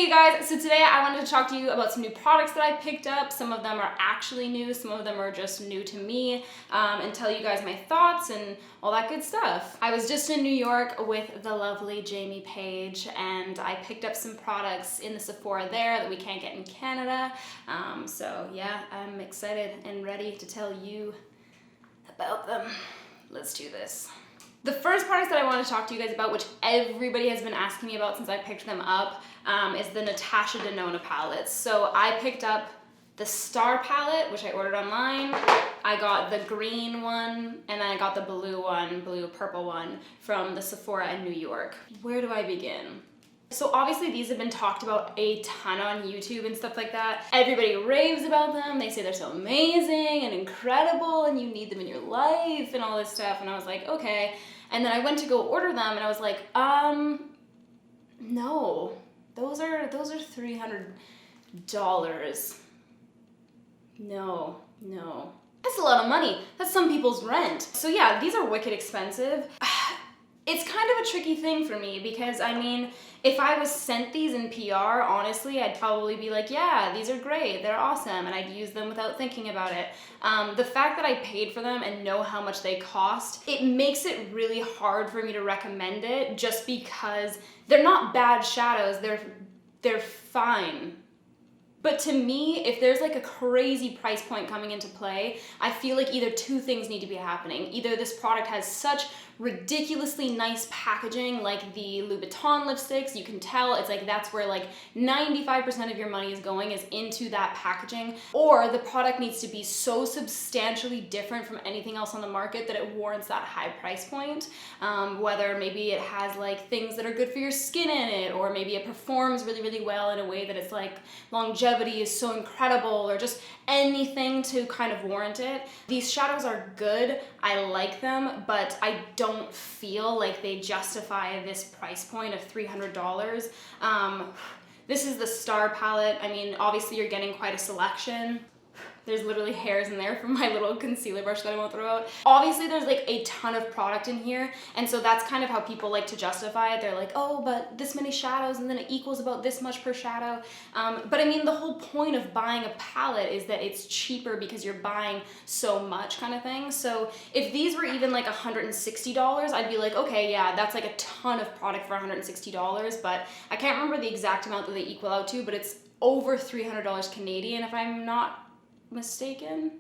Hey you guys, so today I wanted to talk to you about some new products that I picked up. Some of them are actually new, some of them are just new to me, and tell you guys my thoughts and all that good stuff. I was just in New York with the lovely Jamie Page, and I picked up some products in the Sephora there that we can't get in Canada. So yeah, I'm excited and ready to tell you about them. Let's do this. The first products that I want to talk to you guys about, which everybody has been asking me about since I picked them up, is the Natasha Denona palettes. So I picked up the Star palette, which I ordered online. I got the green one, and then I got the blue one, blue-purple one, from the Sephora in New York. Where do I begin? So obviously these have been talked about a ton on YouTube and stuff like that. Everybody raves about them. They say they're so amazing and incredible and you need them in your life and all this stuff. And I was like, okay. And then I went to go order them and I was like, no, those are $300. No. That's a lot of money. That's some people's rent. So yeah, these are wicked expensive. It's kind of a tricky thing for me because, I mean, if I was sent these in PR, honestly, I'd probably be like, yeah, these are great, they're awesome, and I'd use them without thinking about it. The fact that I paid for them and know how much they cost, it makes it really hard for me to recommend it just because they're not bad shadows, they're fine. But to me, if there's like a crazy price point coming into play, I feel like either two things need to be happening. Either this product has such ridiculously nice packaging, like the Louboutin lipsticks, you can tell it's like that's where like 95% of your money is going, is into that packaging, or the product needs to be so substantially different from anything else on the market that it warrants that high price point. Whether maybe it has like things that are good for your skin in it, or maybe it performs really, really well in a way that it's like longevity is so incredible, or just anything to kind of warrant it. These shadows are good, I like them, but I don't feel like they justify this price point of $300. This is the Star palette. I mean, obviously you're getting quite a selection. There's literally hairs in there from my little concealer brush that I won't throw out. Obviously there's like a ton of product in here, and so that's kind of how people like to justify it. They're like, oh, but this many shadows and then it equals about this much per shadow. But I mean, the whole point of buying a palette is that it's cheaper because you're buying so much kind of thing. So if these were even like $160, I'd be like, okay, yeah, that's like a ton of product for $160, but I can't remember the exact amount that they equal out to, but it's over $300 Canadian if I'm not mistaken.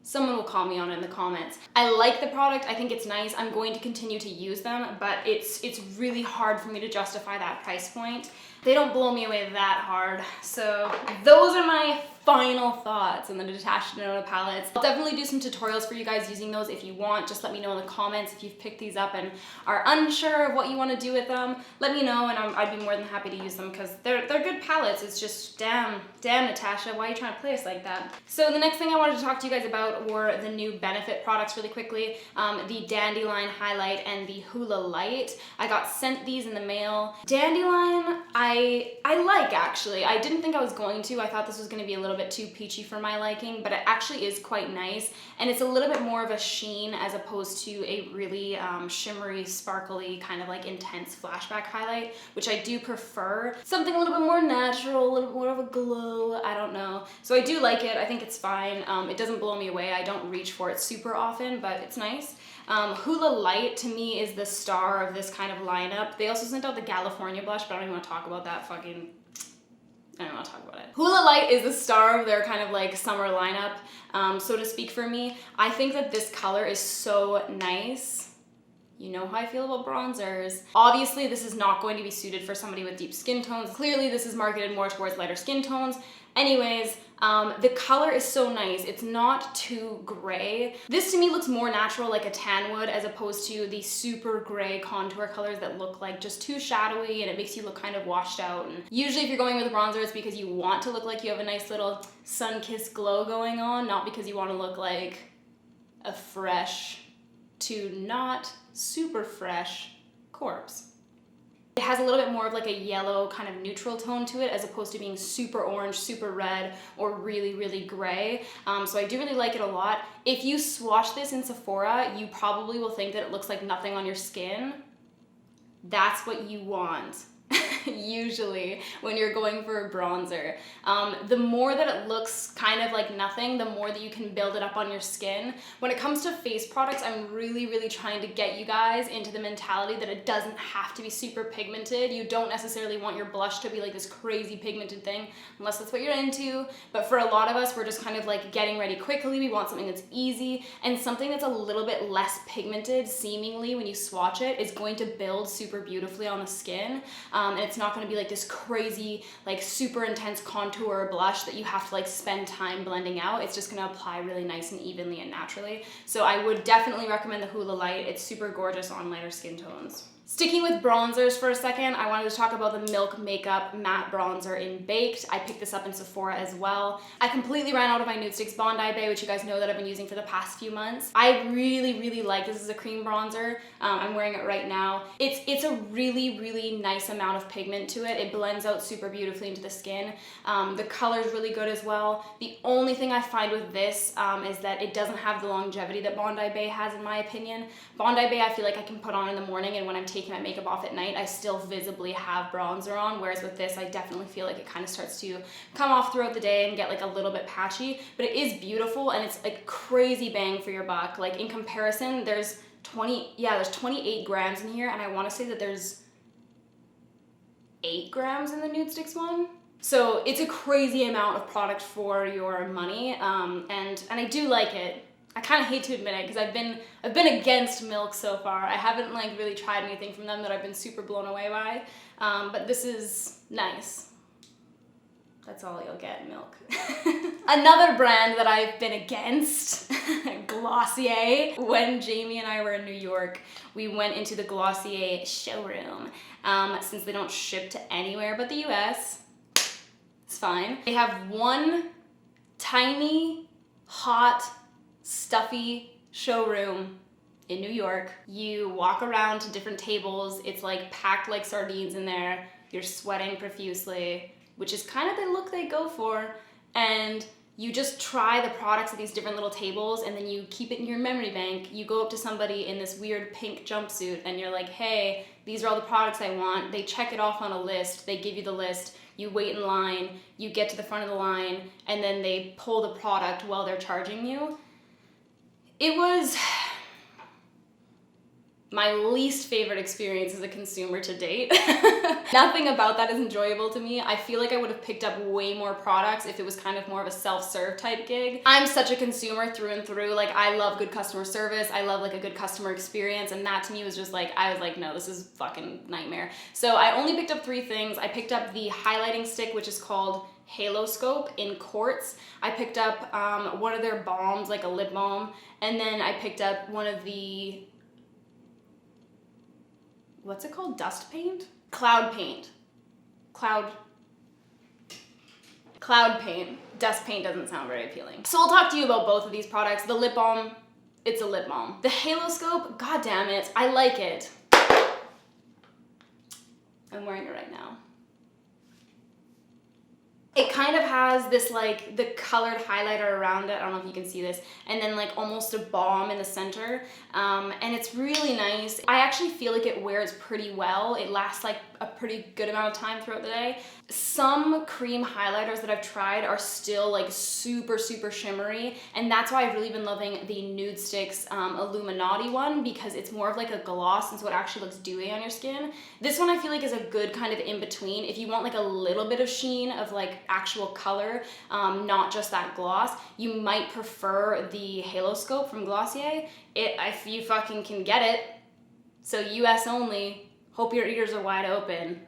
Someone will call me on it in the comments. I like the product, I think it's nice, I'm going to continue to use them, but it's really hard for me to justify that price point. They don't blow me away that hard. So those are my final thoughts on the Natasha Denona palettes. I'll definitely do some tutorials for you guys using those if you want. Just let me know in the comments if you've picked these up and are unsure of what you want to do with them. Let me know and I'd be more than happy to use them because they're good palettes. It's just damn Natasha, why are you trying to play us like that? So the next thing I wanted to talk to you guys about were the new Benefit products really quickly. The Dandelion highlight and the Hoola Lite. I got sent these in the mail. Dandelion, I like actually. I didn't think I was going to. I thought this was going to be a little bit too peachy for my liking, but it actually is quite nice, and it's a little bit more of a sheen as opposed to a really shimmery, sparkly, kind of like intense flashback highlight, which I do prefer. Something a little bit more natural, a little bit more of a glow, I don't know. So I do like it, I think it's fine. It doesn't blow me away, I don't reach for it super often, but it's nice. Hoola Lite to me is the star of this kind of lineup. They also sent out the California blush, but I don't even want to talk about that I don't want to talk about it. Hoola Lite is the star of their kind of like summer lineup, so to speak, for me. I think that this color is so nice. You know how I feel about bronzers. Obviously, this is not going to be suited for somebody with deep skin tones. Clearly, this is marketed more towards lighter skin tones. Anyways, the color is so nice. It's not too gray. This to me looks more natural, like a tan would, as opposed to the super gray contour colors that look like just too shadowy and it makes you look kind of washed out. And usually if you're going with a bronzer, it's because you want to look like you have a nice little sun-kissed glow going on, not because you want to look like a fresh to not super fresh corpse. It has a little bit more of like a yellow kind of neutral tone to it as opposed to being super orange, super red, or really, really gray. So I do really like it a lot. If you swatch this in Sephora, you probably will think that it looks like nothing on your skin. That's what you want. usually when you're going for a bronzer. The more that it looks kind of like nothing, the more that you can build it up on your skin. When it comes to face products, I'm really trying to get you guys into the mentality that it doesn't have to be super pigmented. You don't necessarily want your blush to be like this crazy pigmented thing, unless that's what you're into. But for a lot of us, we're just kind of like getting ready quickly. We want something that's easy, and something that's a little bit less pigmented, seemingly, when you swatch it, is going to build super beautifully on the skin. And it's not going to be like this crazy, like super intense contour or blush that you have to like spend time blending out. It's just going to apply really nice and evenly and naturally. So I would definitely recommend the Hoola Lite. It's super gorgeous on lighter skin tones. Sticking with bronzers for a second, I wanted to talk about the Milk Makeup Matte Bronzer in Baked. I picked this up in Sephora as well. I completely ran out of my Nude Sticks Bondi Bay, which you guys know that I've been using for the past few months. I really like this. Is a cream bronzer. I'm wearing it right now. It's a really nice amount of pigment to it. It blends out super beautifully into the skin. The color is really good as well. The only thing I find with this is that it doesn't have the longevity that Bondi Bay has, in my opinion. Bondi Bay I feel like I can put on in the morning, and when I'm taking my makeup off at night, I still visibly have bronzer on, whereas with this, I definitely feel like it kind of starts to come off throughout the day and get like a little bit patchy, but it is beautiful, and it's like crazy bang for your buck. Like in comparison, there's 28 grams in here, and I want to say that there's 8 grams in the Nude Sticks one. So it's a crazy amount of product for your money, and I do like it. I kind of hate to admit it because I've been against Milk so far. I haven't like really tried anything from them that I've been super blown away by, but this is nice. That's all you'll get, Milk. Another brand that I've been against, Glossier. When Jamie and I were in New York, we went into the Glossier showroom. Since they don't ship to anywhere but the US, it's fine. They have one tiny, hot, stuffy showroom in New York. You walk around to different tables. It's like packed like sardines in there. You're sweating profusely, which is kind of the look they go for. And you just try the products at these different little tables, and then you keep it in your memory bank. You go up to somebody in this weird pink jumpsuit and you're like, hey, these are all the products I want. They check it off on a list. They give you the list. You wait in line. You get to the front of the line, and then they pull the product while they're charging you. It was my least favorite experience as a consumer to date. Nothing about that is enjoyable to me. I feel like I would have picked up way more products if it was kind of more of a self-serve type gig. I'm such a consumer through and through. Like, I love good customer service. I love like a good customer experience, and that to me was just like, I was like, no, this is fucking nightmare. So I only picked up 3 things. I picked up the highlighting stick, which is called Haloscope in Quartz. I picked up one of their balms, like a lip balm, and then I picked up one of the, what's it called? Dust paint? Cloud paint. Cloud paint. Dust paint doesn't sound very appealing. So I'll talk to you about both of these products. The lip balm, it's a lip balm. The Haloscope, god damn it, I like it. I'm wearing it right now. It kind of has this like the colored highlighter around it. I don't know if you can see this. And then like almost a balm in the center. And it's really nice. I actually feel like it wears pretty well. It lasts like a pretty good amount of time throughout the day. Some cream highlighters that I've tried are still like super shimmery. And that's why I've really been loving the Nude Sticks Illuminati one, because it's more of like a gloss, and so it actually looks dewy on your skin. This one I feel like is a good kind of in between. If you want like a little bit of sheen of like actual color, not just that gloss, you might prefer the Haloscope from Glossier. If you fucking can get it. So US only. Hope your ears are wide open.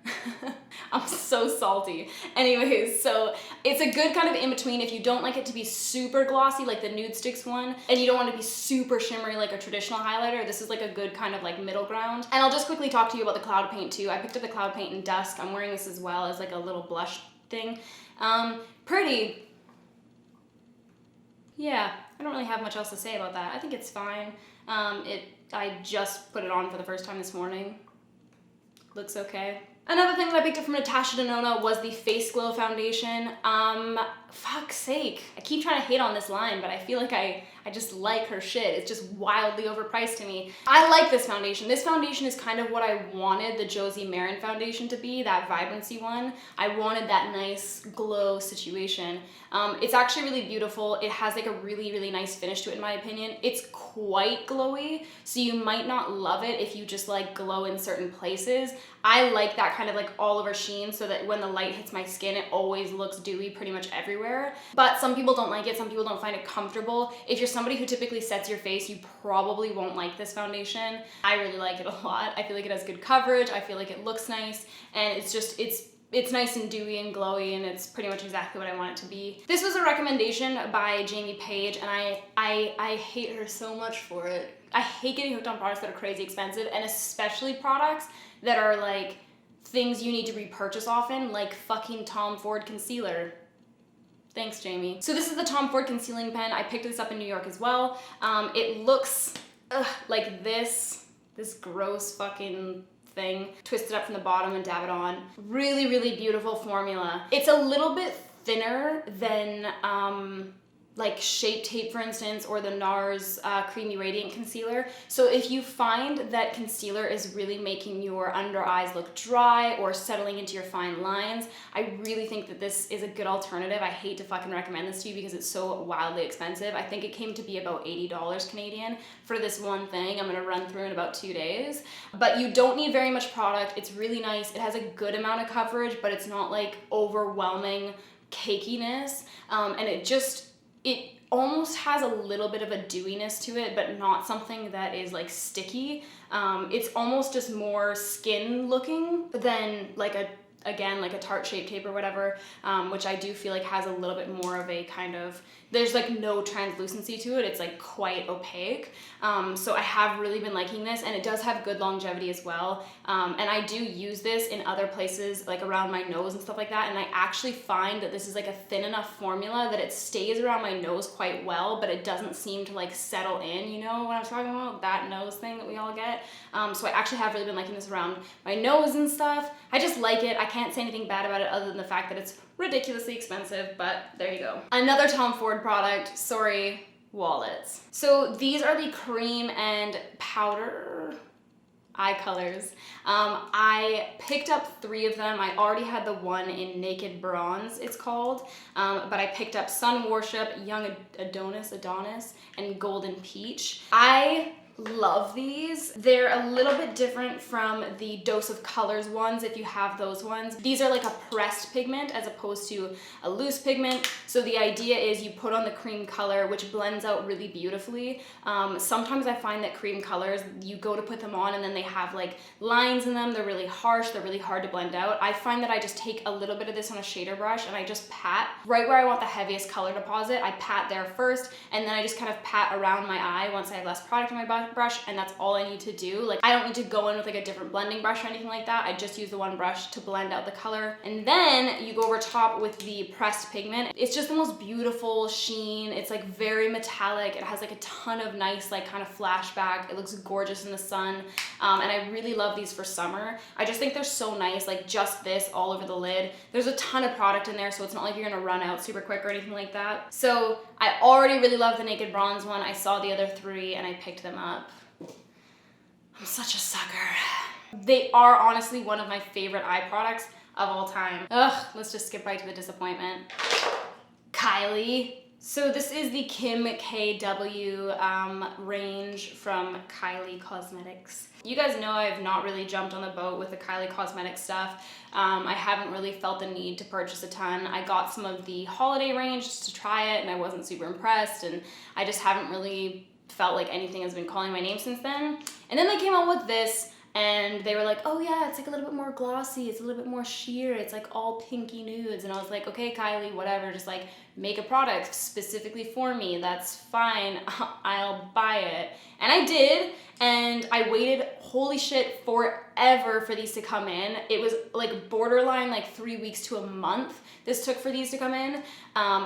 I'm so salty. Anyways, so it's a good kind of in between. If you don't like it to be super glossy like the Nude Sticks one, and you don't want to be super shimmery like a traditional highlighter, this is like a good kind of like middle ground. And I'll just quickly talk to you about the Cloud Paint too. I picked up the Cloud Paint in Dusk. I'm wearing this as well as like a little blush thing. Pretty. Yeah, I don't really have much else to say about that. I think it's fine. I just put it on for the first time this morning. Looks okay. Another thing that I picked up from Natasha Denona was the Face Glow foundation. Fuck's sake. I keep trying to hate on this line, but I feel like I I just like her shit. It's just wildly overpriced to me. I like this foundation. This foundation is kind of what I wanted the Josie Maran foundation to be, that vibrancy one. I wanted that nice glow situation. It's actually really beautiful. It has like a really, really nice finish to it in my opinion. It's quite glowy, so you might not love it if you just like glow in certain places. I like that kind of like all over sheen so that when the light hits my skin, it always looks dewy pretty much everywhere. But some people don't like it, some people don't find it comfortable. If you're somebody who typically sets your face, you probably won't like this foundation. I really like it a lot. I feel like it has good coverage, I feel like it looks nice, and it's just, it's nice and dewy and glowy, and it's pretty much exactly what I want it to be. This was a recommendation by Jamie Page, and I hate her so much for it. I hate getting hooked on products that are crazy expensive, and especially products that are like things you need to repurchase often, like fucking Tom Ford concealer. Thanks, Jamie. So this is the Tom Ford concealing pen. I picked this up in New York as well. It looks like this gross fucking thing. Twist it up from the bottom and dab it on. Really, really beautiful formula. It's a little bit thinner than like Shape Tape, for instance, or the NARS Creamy Radiant Concealer. So if you find that concealer is really making your under eyes look dry or settling into your fine lines, I really think that this is a good alternative. I hate to fucking recommend this to you because it's so wildly expensive. I think it came to be about $80 Canadian for this one thing. I'm gonna run through in about 2 days. But you don't need very much product. It's really nice. It has a good amount of coverage, but it's not like overwhelming cakiness. And it almost has a little bit of a dewiness to it, but not something that is like sticky. It's almost just more skin looking than like again, like a Tarte Shape Tape or whatever, which I do feel like has a little bit more of a kind of, there's like no translucency to it. It's like quite opaque. So I have really been liking this, and it does have good longevity as well. And I do use this in other places, like around my nose and stuff like that. And I actually find that this is like a thin enough formula that it stays around my nose quite well, but it doesn't seem to like settle in, you know what I'm talking about? That nose thing that we all get. So I actually have really been liking this around my nose and stuff. I just like it. I can't say anything bad about it other than the fact that it's ridiculously expensive, but there you go. Another Tom Ford product, sorry, wallets. So these are the cream and powder eye colors. I picked up 3 of them. I already had the one in Naked Bronze, it's called, but I picked up Sun Worship, Young Adonis, and Golden Peach. I love these. They're a little bit different from the Dose of Colors ones if you have those ones. These are like a pressed pigment as opposed to a loose pigment. So the idea is you put on the cream color, which blends out really beautifully. Sometimes I find that cream colors, you go to put them on and then they have like lines in them. They're really harsh. They're really hard to blend out. I find that I just take a little bit of this on a shader brush and I just pat right where I want the heaviest color deposit. I pat there first, and then I just kind of pat around my eye once I have less product on my brush, and that's all I need to do. Like, I don't need to go in with like a different blending brush or anything like that. I just use the one brush to blend out the color. And then you go over top with the pressed pigment. It's just the most beautiful sheen. It's like very metallic. It has like a ton of nice like kind of flashback. It looks gorgeous in the sun. And I really love these for summer. I just think they're so nice, like just this all over the lid. There's a ton of product in there, so it's not like you're gonna run out super quick or anything like that. So I already really love the Naked Bronze one. I saw the other 3 and I picked them up. I'm such a sucker. They are honestly one of my favorite eye products of all time. Ugh, let's just skip right to the disappointment. Kylie. So this is the Kim KKW range from Kylie Cosmetics. You guys know I've not really jumped on the boat with the Kylie Cosmetics stuff. I haven't really felt the need to purchase a ton. I got some of the holiday range just to try it and I wasn't super impressed, and I just haven't really felt like anything has been calling my name since then. And then they came out with this and they were like, oh yeah, it's like a little bit more glossy, it's a little bit more sheer, it's like all pinky nudes. And I was like, okay, Kylie, whatever, just like make a product specifically for me, that's fine, I'll buy it. And I did, and I waited, holy shit, forever for these to come in. It was like borderline like 3 weeks to a month this took for these to come in.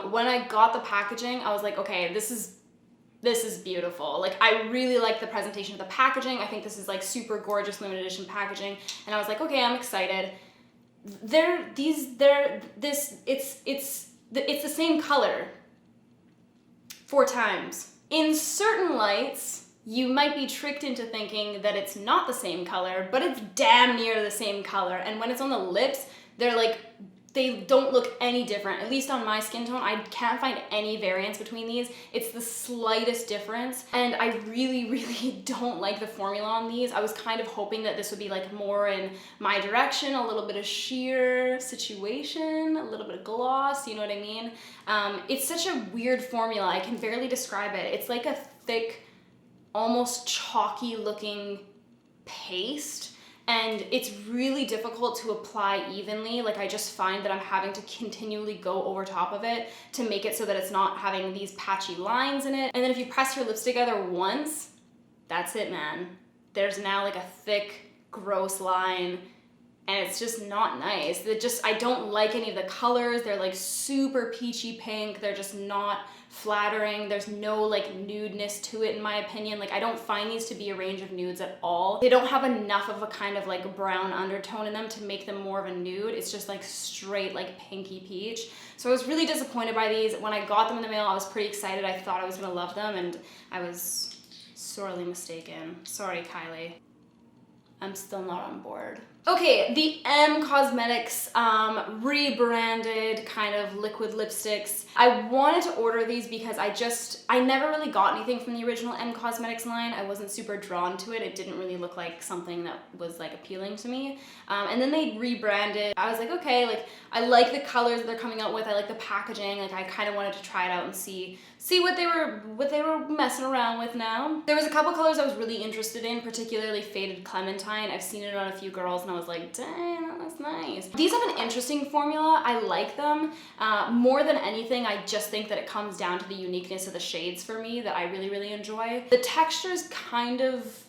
When I got the packaging, I was like, okay, this is beautiful. Like, I really like the presentation of the packaging. I think this is like super gorgeous limited edition packaging. And I was like, okay, I'm excited. It's the same color 4 times In certain lights, you might be tricked into thinking that it's not the same color, but it's damn near the same color. And when it's on the lips, they're like, they don't look any different. At least on my skin tone, I can't find any variance between these. It's the slightest difference. And I really, really don't like the formula on these. I was kind of hoping that this would be like more in my direction, a little bit of sheer situation, a little bit of gloss, you know what I mean? It's such a weird formula. I can barely describe it. It's like a thick, almost chalky looking paste. And it's really difficult to apply evenly. Like, I just find that I'm having to continually go over top of it to make it so that it's not having these patchy lines in it. And then if you press your lips together once, that's it, man. There's now like a thick, gross line, and it's just not nice. I don't like any of the colors. They're like super peachy pink. They're just not flattering. There's no like nudeness to it in my opinion. Like, I don't find these to be a range of nudes at all. They don't have enough of a kind of like brown undertone in them to make them more of a nude. It's just like straight like pinky peach. So I was really disappointed by these. When I got them in the mail, I was pretty excited. I thought I was gonna love them, and I was sorely mistaken. Sorry, Kylie. I'm still not on board. Okay, the M Cosmetics rebranded kind of liquid lipsticks. I wanted to order these because I never really got anything from the original M Cosmetics line. I wasn't super drawn to it. It didn't really look like something that was like appealing to me. And then they rebranded. I was like, okay, like I like the colors that they're coming out with. I like the packaging. Like, I kind of wanted to try it out and see what they were messing around with now. There was a couple colors I was really interested in, particularly Faded Clementine. I've seen it on a few girls and I was like, dang, that looks nice. These have an interesting formula. I like them. More than anything, I just think that it comes down to the uniqueness of the shades for me that I really, really enjoy. The texture is kind of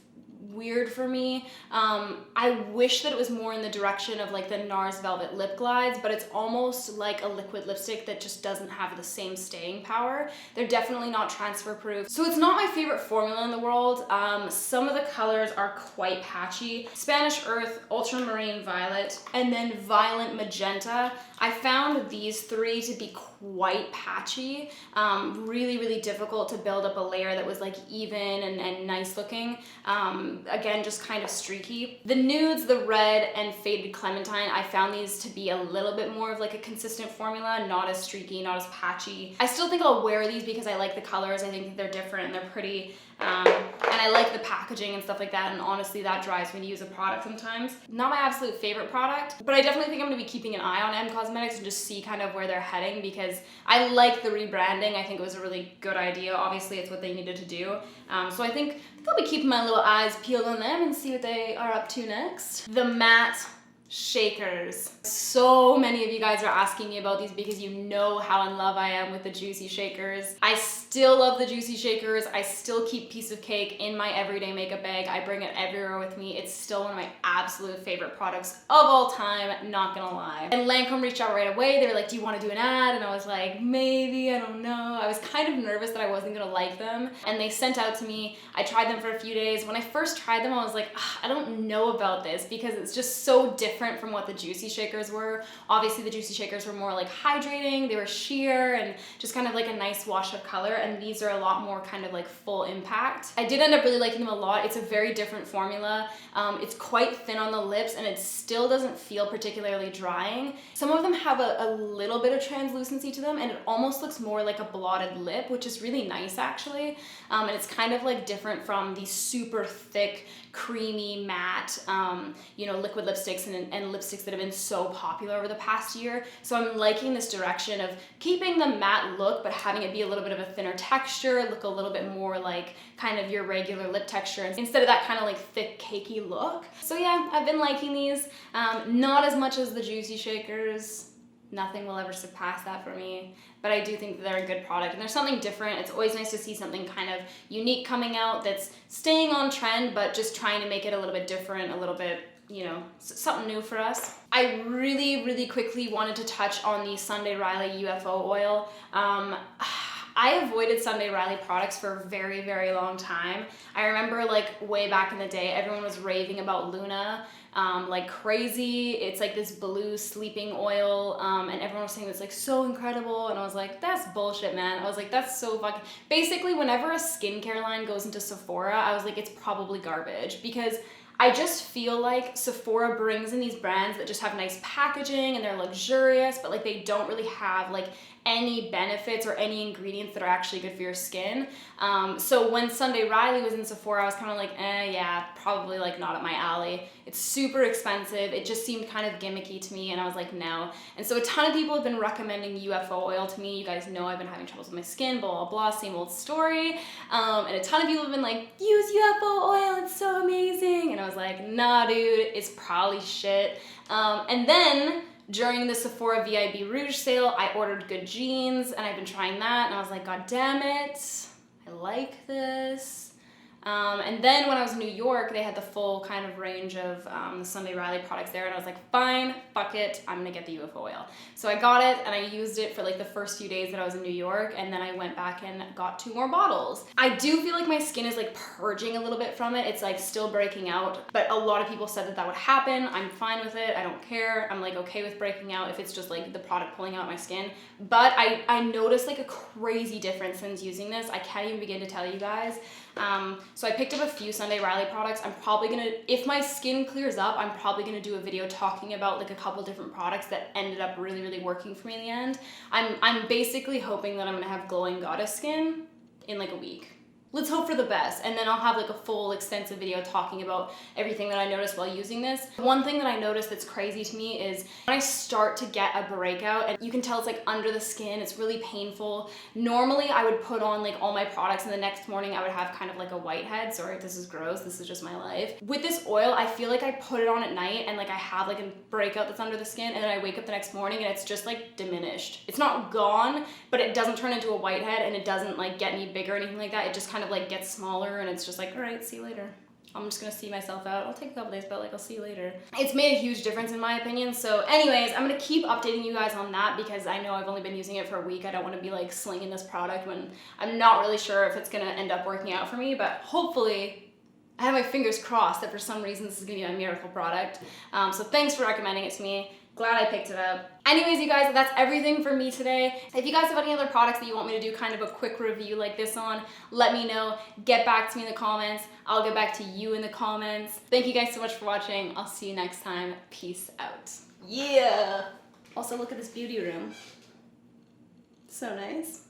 weird for me. I wish that it was more in the direction of like the NARS Velvet Lip Glides, but it's almost like a liquid lipstick that just doesn't have the same staying power. They're definitely not transfer proof. So it's not my favorite formula in the world. Some of the colors are quite patchy. Spanish Earth, Ultramarine Violet, and then Violent Magenta. I found these three to be quite patchy. Really, really difficult to build up a layer that was like even and nice looking. Again, just kind of streaky. The nudes, the red and Faded Clementine, I found these to be a little bit more of like a consistent formula, not as streaky, not as patchy. I still think I'll wear these because I like the colors. I think they're different and they're pretty. And I like the packaging and stuff like that, and honestly that drives me to use a product sometimes. Not my absolute favorite product, but I definitely think I'm going to be keeping an eye on M Cosmetics and just see kind of where they're heading, because I like the rebranding. I think it was a really good idea. Obviously it's what they needed to do. So I think I'll be keeping my little eyes peeled on them and see what they are up to next. The matte shakers. So many of you guys are asking me about these because you know how in love I am with the Juicy Shakers. I still love the Juicy Shakers. I still keep Piece of Cake in my everyday makeup bag. I bring it everywhere with me. It's still one of my absolute favorite products of all time, not gonna lie. And Lancome reached out right away. They were like, do you want to do an ad? And I was like, maybe, I don't know. I was kind of nervous that I wasn't gonna like them. And they sent out to me. I tried them for a few days. When I first tried them, I was like, I don't know about this because it's just so different from what the Juicy Shakers were. Obviously the Juicy Shakers were more like hydrating, they were sheer and just kind of like a nice wash of color, and these are a lot more kind of like full impact. I did end up really liking them a lot. It's a very different formula. It's quite thin on the lips and it still doesn't feel particularly drying. Some of them have a little bit of translucency to them and it almost looks more like a blotted lip, which is really nice actually. And it's kind of like different from the super thick, creamy, matte, you know, liquid lipsticks and lipsticks that have been so popular over the past year. So I'm liking this direction of keeping the matte look, but having it be a little bit of a thinner texture, look a little bit more like kind of your regular lip texture instead of that kind of like thick, cakey look. So yeah, I've been liking these. Not as much as the Juicy Shakers. Nothing will ever surpass that for me, but I do think that they're a good product and there's something different. It's always nice to see something kind of unique coming out that's staying on trend, but just trying to make it a little bit different, a little bit, you know, something new for us. I really, really quickly wanted to touch on the Sunday Riley UFO Oil. I avoided Sunday Riley products for a very, very long time. I remember like way back in the day, everyone was raving about Luna like crazy. It's like this blue sleeping oil, and everyone was saying it's like so incredible, and I was like, that's bullshit, man. I was like, that's so fucking... Basically, whenever a skincare line goes into Sephora, I was like, it's probably garbage, because I just feel like Sephora brings in these brands that just have nice packaging and they're luxurious, but like they don't really have like any benefits or any ingredients that are actually good for your skin. So when Sunday Riley was in Sephora, I was kind of like, yeah, probably like not up my alley. It's super expensive. It just seemed kind of gimmicky to me, and I was like, no. And so a ton of people have been recommending UFO oil to me. You guys know I've been having troubles with my skin, blah, blah, blah, same old story. And a ton of people have been like, use UFO oil, it's so amazing. And I was like, nah, dude, it's probably shit. And then during the Sephora VIB Rouge sale, I ordered Good Jeans, and I've been trying that, and I was like, God damn it, I like this. And then when I was in New York, they had the full kind of range of the Sunday Riley products there, and I was like, fine, fuck it, I'm gonna get the UFO oil. So I got it, and I used it for like the first few days that I was in New York, and then I went back and got 2 more bottles. I do feel like my skin is like purging a little bit from it. It's like still breaking out, but a lot of people said that that would happen. I'm fine with it, I don't care. I'm like okay with breaking out if it's just like the product pulling out my skin. But I noticed like a crazy difference since using this. I can't even begin to tell you guys. So I picked up a few Sunday Riley products. I'm probably gonna, if my skin clears up, I'm probably gonna do a video talking about like a couple different products that ended up really, really working for me in the end. I'm basically hoping that I'm gonna have glowing goddess skin in like a week. Let's hope for the best, and then I'll have like a full extensive video talking about everything that I noticed while using this. One thing that I noticed that's crazy to me is when I start to get a breakout, and you can tell it's like under the skin, it's really painful. Normally I would put on like all my products, and the next morning I would have kind of like a whitehead. Sorry, this is gross, this is just my life. With this oil, I feel like I put it on at night and like I have like a breakout that's under the skin, and then I wake up the next morning and it's just like diminished. It's not gone, but it doesn't turn into a whitehead, and it doesn't like get any bigger or anything like that. It just kind of like gets smaller, and it's just like, all right, see you later. I'm just gonna see myself out. I'll take a couple days, but like I'll see you later. It's made a huge difference in my opinion. So anyways, I'm gonna keep updating you guys on that because I know I've only been using it for a week. I don't wanna be like slinging this product when I'm not really sure if it's gonna end up working out for me, but hopefully I have my fingers crossed that for some reason this is gonna be a miracle product. So thanks for recommending it to me. Glad I picked it up. Anyways, you guys, that's everything for me today. If you guys have any other products that you want me to do kind of a quick review like this on, let me know. Get back to me in the comments. I'll get back to you in the comments. Thank you guys so much for watching. I'll see you next time. Peace out. Yeah. Also, look at this beauty room. So nice.